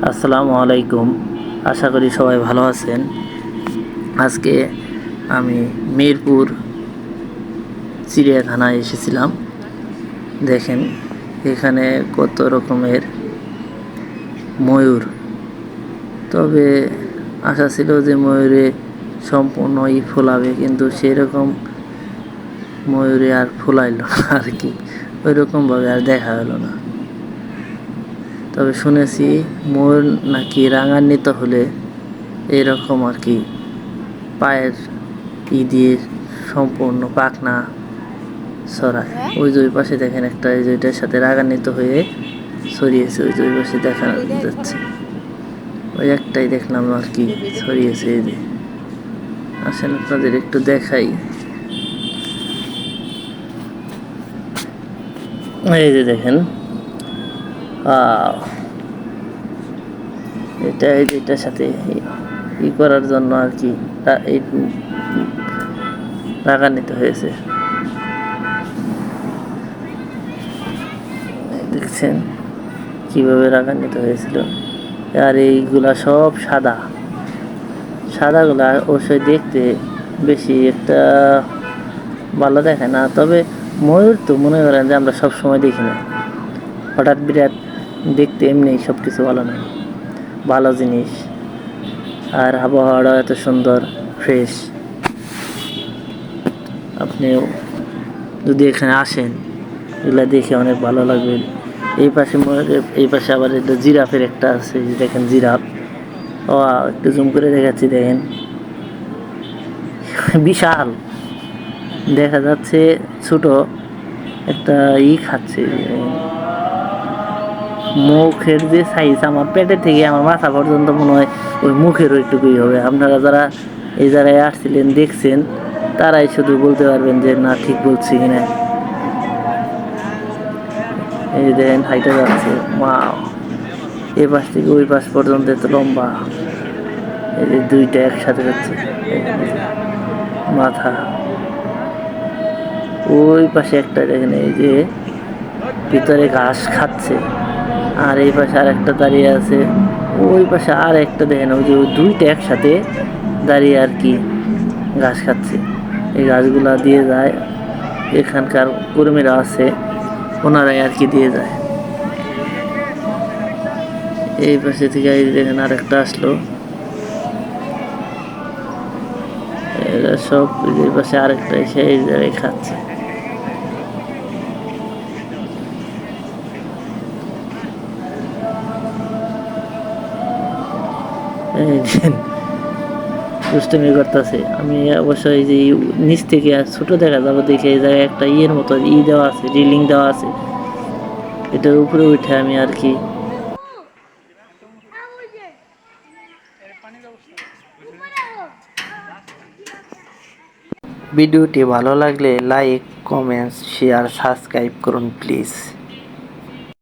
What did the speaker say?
আসসালামু আলাইকুম। আশা করি সবাই ভালো আছেন। আজকে আমি মিরপুর চিড়িয়াখানায় এসেছিলাম। দেখেন এখানে কত রকমের ময়ূর। তবে আশা ছিল যে ময়ূরে সম্পূর্ণই ফোলাবে, কিন্তু সেরকম ময়ূরে আর ফোলাইল না আর কি, ওই রকমভাবে আর দেখা হলো না। তবে শুনেছি ময়ূর নাকি রাঙান্বিত হলে এরকম আর কি পায়ের দিয়ে সম্পূর্ণ পাখনা ছড়ায়। ওই যে ওই পাশে দেখেন একটা, এই যে এটার সাথে রাগান্বিত হয়ে ছড়িয়েছে, ওই যে ওই পাশে দেখা যাচ্ছে, ওই একটাই দেখলাম আর কি ছড়িয়েছে। এই যে আসেন আপনাদের একটু দেখাই। এই যে দেখেন, এটা এই যে এটার সাথে ই করার জন্য আর কি এই রাগান্বিত হয়েছে। দেখছেন কিভাবে রাগান্বিত হয়েছিল। আর এইগুলা সব সাদা, সাদাগুলা অবশ্যই দেখতে বেশি একটা ভালো দেখায় না। তবে ময়ূর তো মনে করেন যে আমরা সব সময় দেখি না, হঠাৎ বিরাট দেখতে এমনি সব কিছু ভালো নয়, ভালো জিনিস। আর আবহাওয়াটা এত সুন্দর ফ্রেশ, আপনিও যদি এখানে আসেন এগুলো দেখে অনেক ভালো লাগবে। এই পাশে এই পাশে আবার একটা জিরাফের একটা আছে, দেখেন জিরাফ। ও একটু জুম করে দেখাচ্ছি, দেখেন বিশাল দেখা যাচ্ছে। ছোট একটা খাচ্ছে, মুখের যে সাইজ আমার পেটের থেকে আমার মাথা পর্যন্ত মনে হয় ওই মুখের ওইটুকুই হবে। আপনারা যারা এই জায়গায় আসছিলেন দেখছেন তারাই শুধু বলতে পারবেন যে না ঠিক বলছি কিনা। এই দেখেন হাইটা যাচ্ছে, মা এই পাশ থেকে ওই পাশ পর্যন্ত এত লম্বা। এই যে দুইটা একসাথে যাচ্ছে, মাথা ওই পাশে একটা দেখেন, এই যে ভিতরে ঘাস খাচ্ছে। আর এই পাশে আর একটা দাঁড়িয়ে আছে, ওই পাশে আর একটা দেখেন, ওই যে ওই দুইটা একসাথে দাঁড়িয়ে আর কি ঘাস খাচ্ছে। এই ঘাসগুলা দিয়ে যায় এখানকার কর্মীরা আছে, ওনারাই আর কি দিয়ে যায়। এই পাশে থেকে এই দেখেন আর একটা আসলো, এরা সব এই পাশে আরেকটা এসে এই জায়গায় খাচ্ছে। দুষ্টমি করতেছে। আমি অবশ্যই যে নিচ থেকে ছোট দেখা যাবো দেখে এই জায়গায় একটা ইয়ের মতো দেওয়া আছে, রিলিং দেওয়া আছে, এটার উপরে উঠে আমি আর কি। ভিডিওটি ভালো লাগলে লাইক, কমেন্টস, শেয়ার, সাবস্ক্রাইব করুন প্লিজ।